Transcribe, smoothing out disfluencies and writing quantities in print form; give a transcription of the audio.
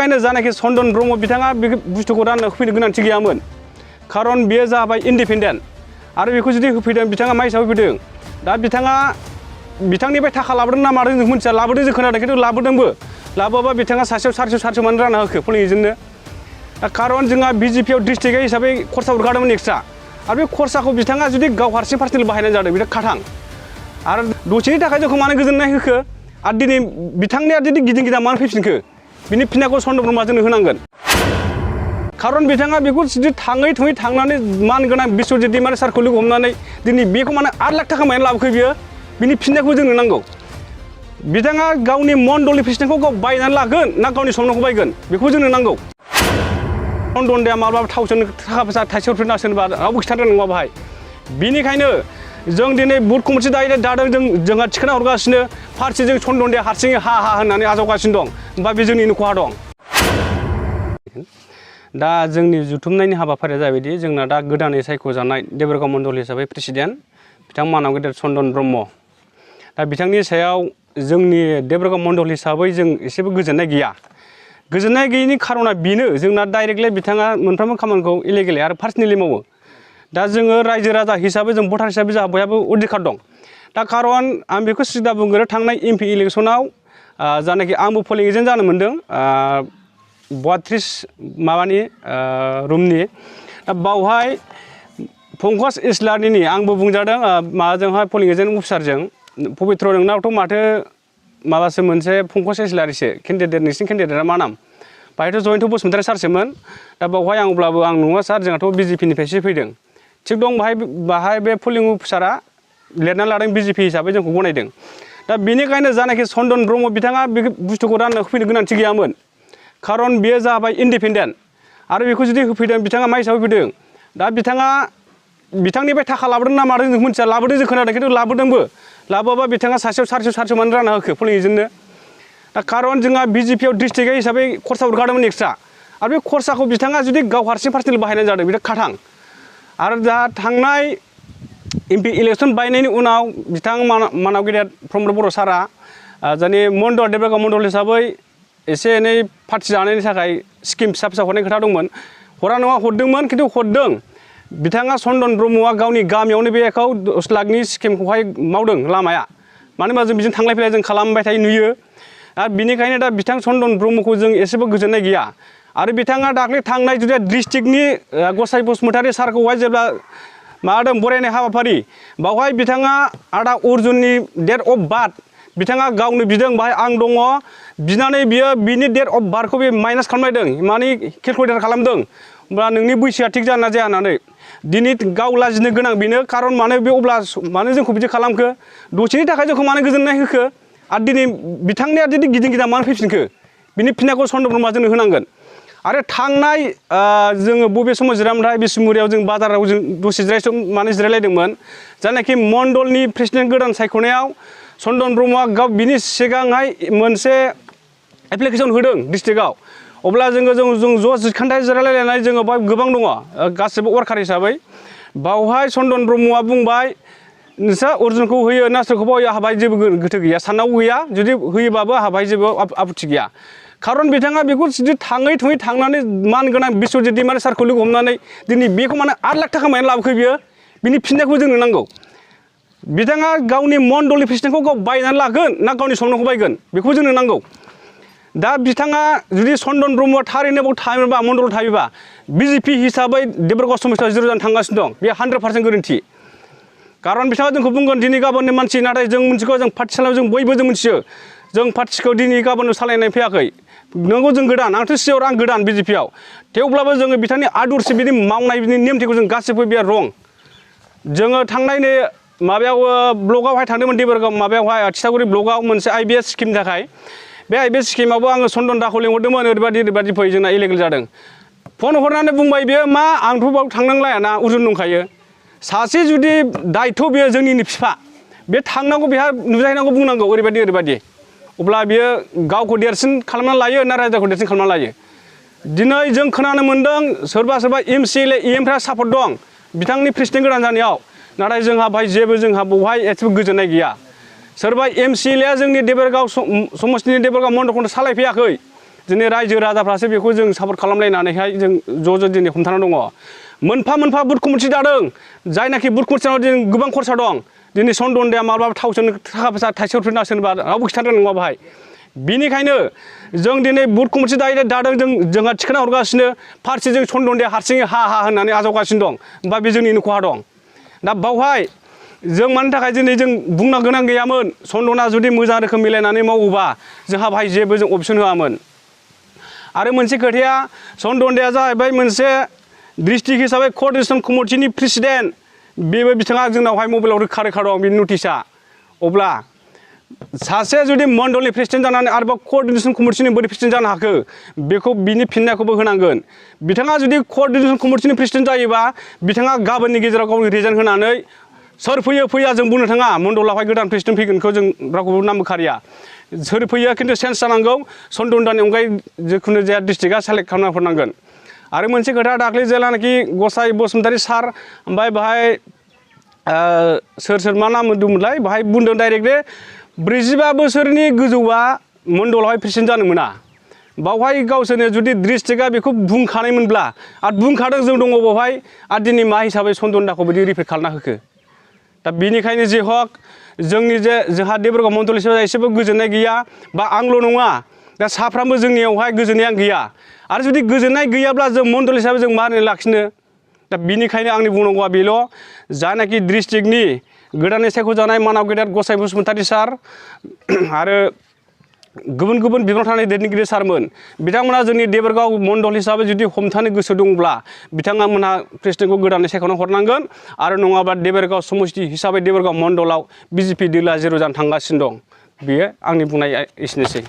जानाखि चन्दन ब्रह्म बिथाङा बे बुस्थुखौ राननो होफैनो गोनांथि गैयामोन खारन बेयो जाबाय इन्डिपेन्डेन्ट आरो बेखौ जुदि होफैदों बिथाङा मा हिसाबै होफैदों दा बिथाङा बिथांनिफ्राय थाखा लाबोदों ना मादों जों मिथिया लाबोदों जों खोनादों खिन्थु लाबोदोंबो लाबोबा बिथाङा सासेयाव 400 मानो रानना होखो पलिंजोंनो दा खारन जोंहा बिजेपियाव डिस्ट्रिक्ट हिसाबै खरसा हरखादोंमोन एक्सट्रा आरो बे खरसाखौ बिथाङा जुदि गाव हारसिं पार्सनेल बाहायनाय जादों बियो खाथां आरो दसेनि थाखाय जोंखौ मानो गोजोननाय होखो आरो दिनै बिथांनिया जुदि गिदिं गिदा मानो फैफिनखो बिनि फिननायखौ चन्दन ब्रह्मआ जोंनो होनांगोन खारन बिथाङा बेखौ जुदि थाङै थुङै थांनानै मानगोनां बिश्वजित दैमारि सारखौ लोगो हमनानै दिनै बेखौ माने 8 लाख थाखा मानो लाबोखो बियो बिनि फिननायखौ जोंनो नांगौ बिथाङा गावनि मण्डलनि प्रेसिडेन्टखौ गाव बायनानै लागोन ना गावनि समनखौ बायगोन बेखौ जोंनो नांगौ चन्दन देया माब्लाबा थावजों थाखा फैसा थाइसेयाव थोना सोरबा रावबो खिथानो नङा बाहाय बिनिखायनो जों दिनै बुथ कमिटि दादों जोंहा थिखांना हरगासिनो फारसेजों चन्दन देया हारसिङै हा होननानै आजावगासिनो दं होमबा बे जोंनिनो खहा दं दा जोंनि जुथुमनायनि हाबाफारिया जाबायदि जोंना दा गोदानै सायख'जानाय देबोरगाव मण्डल हिसाबै प्रेसिडेन्ट बिथां मानाव गेदेर चन्दन ब्रह्म दा बिथांनि सायाव जोंनि देबोरगाव मण्डल हिसाबै जों एसेबो गोजोननाय गैया गोजोननाय गैयैनि खारना बेनो जोंना डाइरेक्टलि बिथाङा मोनफ्रोमबो खामानिखौ इलिगेलि आरो पार्सनेलि मावो दा जोङो रायजो राजा हिसाबै जों भटार हिसाबै जोंहा बयहाबो अधिकार दं दा खारन आं बेखौ सिदा बुंगोन थांनाय एमपि इलेक्सनाव जानाखि आंबो पलिं एजेन्ट जानो मोन्दों 32 माबानि रुमनि दा बावहाय पंकज इस्लारिनि आंबो बुंजादों माबाजोंहाय पलिं एजेन्ट अफिसारजों पबित्र नोंनावथ' माथो माबासो मोनसे पंकज इस्लारिसो केन्डिडेट नोंसिनि केन्डिडेटआ मा नाम बाहायथ' जयन्त बसुमतारी सारसोमोन दा बावहाय आं अब्लाबो आं नङा सार जोंहाथ' बिजेपिनिफ्रायसो फैदों थिग दं बाहाय बे पलिं अफिसारा लिरना लादों बिजेपि हिसाबै जोंखौ गनायदों दा बेनिखायनो जानाखि चन्दन ब्रह्म बिथाङा बे बुस्थुखौ राननो होफैनो गोनांथि गैयामोन खारन बेयो जाबाय इन्डिपेन्डेन्ट आरो बेखौ जुदि होफैदों बिथाङा मा हिसाबै होफैदों दा बिथाङा बिथांनिफ्राय थाखा लाबोदों ना मादों जों मिथिया लाबोदों जों खोनादों खिन्थु लाबोदोंबो लाबोबा बिथाङा सासेयाव 400 मानो रानना होखो पलिंजोंनो दा खारन जोंहा बिजेपियाव डिस्ट्रिक्ट हिसाबै खरसा हरखादोंमोन एक्सट्रा आरो बे खरसाखौ बिथाङा जुदि गाव हारसिं पार्सनेल बाहायनाय जादों बियो खाथां आरो दा थांनाय एमपि इलेक्सन बायनायनि उनाव बिथां मानाव गेदेर प्रमद बर' सारा जोंनि मण्डल देबोरगाव मण्डल हिसाबै एसे एनै पार्टि जानायनि थाखाय स्किम फिसा हरनाय खोथा दंमोन हरा नङा हरदोंमोन खिन्थु हरदों बिथाङा चन्दन ब्रह्मआ गावनि गामियावनो बेखौ 10 लाखनि स्किमखौहाय मावदों लामाया मानो होनबा जों बिजों थांलाय फैलाय जों खालामबाय थायो नुयो आरो बिनिखायनो दा बिथां चन्दन ब्रह्मखौ जों एसेबो गोजोननाय गैया आरो बिथाङा दाख्लै थांनाय जुदि डिस्ट्रिक्टनि गसाइ बसुमतारी सारखौहाय जेब्ला माबादों बरायनाय हाबाफारि बावहाय बिथाङा आदा अर्जुननि डेट अफ बार्थ बिथाङा गावनो बिदों बाहाय आं दङ बिनानै बियो बिनि डेट अफ बार्थखौ बे माइनास खालामनायदों माने केलकुलेटर खालामदों होमब्ला नोंनि बैसोआ थिग जाना जाया होननानै दिनै गाव लाजिनो गोनां बेनो खारन मानो बे अब्ला मानो जोंखौ बिदि खालामखो दसेनि थाखाय जोंखौ मानो गोजोननाय होखो आरो दिनै बिथांनिया जुदि गिदिं गिदा मानो फैफिनखो बिनि फिननायखौ चन्दन ब्रह्मआ जोंनो होनांगोन आरो थांनाय जोङो बबे समाव जिरामोनथाय बिसमुरियाव जों बाजाराव जों दसे माने जिरायलायदोंमोन जानाखि मण्डलनि प्रेसिडेन्ट गोदान सायख'नायाव चन्दन ब्रह्मआ गाव बिनि सिगांहाय मोनसे एप्लिकेसन होदों डिस्ट्रिक्टआव अब्ला जों ज' जिखान्थाय जिरायलायनाय जोङो बाव गोबां दङ गासिबो वार्कार हिसाबै बावहाय चन्दन ब्रह्मआ बुंबाय नोंस्रा अर्जुनखौ होयो ना सोरखौबा होयो आंहा बाहाय जेबो गोथौ गैया साननांगौ गैया जुदि होयोबाबो आंहा बाहाय जेबो आपत्ति गैया खारन बिथाङा बेखौ जुदि थाङै थुङै थांनानै मानगोनां बिश्वजित दैमारि सारखौ लोगो हमनानै दिनै बेखौ माने 8 लाख थाखा मानो लाबोखो बियो बिनि फिननायखौ जोंनो नांगौ बिथाङा गावनि मण्डलनि प्रेसिडेन्टखौ गाव बायनानै लागोन ना गावनि समनखौ बायगोन बेखौ जोंनो नांगौ दा बिथाङा जुदि चन्दन ब्रह्मआ थारैनो बाव थायोबा मण्डलाव थायोबा बिजेपि हिसाबै देबोरगाव समस्थियाव 0 जानो थांगासिनो दं बे 100% गोरोन्थि खारन बिथाङा जोंखौ बुंगोन दिनै गाबोननि मानसि नाथाय जों मिथिगौ जों पार्टि सालायनायाव जों बयबो जों मिथियो जों पार्टिखौ दिनै गाबोन सालायनाय फैयाखै नंगौ जों गोदान आंथ' सियर आं गोदान बिजेपियाव थेवब्लाबो जोङो बिथांनि आदर्श बिदि मावनाय बिनि नेमथिखौ जों गासिबो बे रं जोङो थांनायनि माबायाव ब्लकआवहाय थांदोंमोन देबोरगाव माबायावहाय थिथागुरि ब्लकआव मोनसे आइबिएस स्किमनि थाखाय बे आइबिएस स्किमावबो आङो चन्दन दाखौ लेंहरदोंमोन ओरैबायदि फै जोंना इलिगेल जादों फन हरनानै बुंबाय बेयो मा आंथ' बाव थांनांलायाना अर्जुन दंखायो सासे जुदि दायथ' बेयो जोंनिनो बिफा बे थांनांगौ बेहा नुजाहैनांगौ बुंनांगौ ओरैबायदि अब्ला बियो गावखौ देरसिन खालामनानै लायो ना रायजोखौ देरसिन खालामनानै लायो दिनै जों खोनानो मोन्दों सोरबा एमसिएलए इएमफ्रा सापर्ट दं बिथांनि प्रेसिडेन्ट गोदान जानायाव नाथाय जोंहा बाहाय जेबो जोंहा बहाय एसेबो गोजोननाय गैया सोरबा एमसिएलएआ जोंनि देबोरगाव समस्तिनि देबोरगाव मण्डलखौ सालायफैयाखै दिनै रायजो राजाफ्रासो बेखौ जों सापर्ट खालामलायनानैहाय जों ज' दिनै हमथाना दङ मोनफा मोनफा बुथ कमिटि दादों जायनाखि बुथ कमिटिनाव जों गोबां खरसा दं दिनै सनदनदाया माब्लाबा थाव सोनो थाखा फैसा थाइसेयाव फैना सोरबा रावबो खिथानो नङा बाहाय बिनिखायनो जों दिनै बुथ कमिटि दादों जोंहा थिखाना हरगासिनो फारसेजों सनदनदाया हारसिङै हा होननानै आजावगासिनो दं होमबा बे जोंनिनो खहा दं दा बावहाय जों मानि थाखाय दिनै जों बुंनो गोनां गैयामोन सनदना जुदि मोजां रोखोम मिलायनानै मावोबा जोंहा बाहाय जेबो जों अपसन होआमोन आरो मोनसे खोथाया सनदनदाया जाहैबाय मोनसे डिस्ट्रिक्ट हिसाबै क'अर्डिनेशन कमिटिनि प्रेसिडेन्ट बेबो बिथाङा जोंनावहाय मबाइलाव रोखा दं बिनि नटिसआ अब्ला सासे जुदि मण्डलनि प्रेसिडेन्ट जानानै आरोबाव क'अर्डिनेशन कमिटिनि बोरै प्रेसिडेन्ट जानो हाखो बेखौ बिनि फिननायखौबो होनांगोन बिथाङा जुदि क'अर्डिनेशन कमिटिनि प्रेसिडेन्ट जायोबा बिथाङा गाबोननि गेजेराव गावनि रिजाइन होनानै सोर फैया जों बुंनो थाङा मण्डलावहाय गोदान प्रेसिडेन्ट फैगोनखौ जों रावखौबो नाम बोखारिया सोर फैया खिन्थु चेन्ज जानांगौ सनदनदानि अनगायै जिखुनु जाया डिस्ट्रिक्टआ सेलेक्ट खालामना हरनांगोन आरो मोनसे खोथा दाख्लै जेलानाखि गसाइ बसुमतारी सार ओमफ्राय बाहाय सोर मा नाम दंमोनलाय बाहाय बुंदों डाइरेक्टलि 45 बोसोरनि गोजौआ मण्डलावहाय प्रेसिडेन्ट जानो मोना बावहाय गावसोरनो जुदि डिस्ट्रिक्टआ बेखौ बुंखानायमोनब्ला आरो बुंखादों जों दङ बावहाय आरो दिनै मा हिसाबै सनदनदाखौ बिदि रिपिट खालामना होखो दा बेनिखायनो जे हक जोंनि जे जोंहा देबरगाव मण्डल हिसाबै एसेबो गोजोननाय गैया बा आंल' नङा दा साफ्रोमबो जोंनियावहाय गोजोननाया गैया आरो जुदि गोजोननाय गैयाब्ला जों मण्डल हिसाबै जों मारै लाखिनो दा बेनिखायनो आंनि बुंनांगौआ बेल' जानाखि डिस्ट्रिक्टनि गोदानै सायख'जानाय मानाव गेदेर गसाइ बसुमतारी सार आरो गुबुन गुबुन बिबान थानाय दैदेनगिरि सारमोन बिथांमोना जोंनि देबरगाव मण्डल हिसाबै जुदि हमथानो गोसो दंब्ला बिथांमोनहा प्रेसिडेन्टखौ गोदानै सायख'ना हरनांगोन आरो नङाबा देबरगाव समस्ति हिसाबै देबरगाव मण्डलाव बिजेपि दोला 0 जानो थांगासिनो दं बेयो आंनि बुंनाया एसेनोसै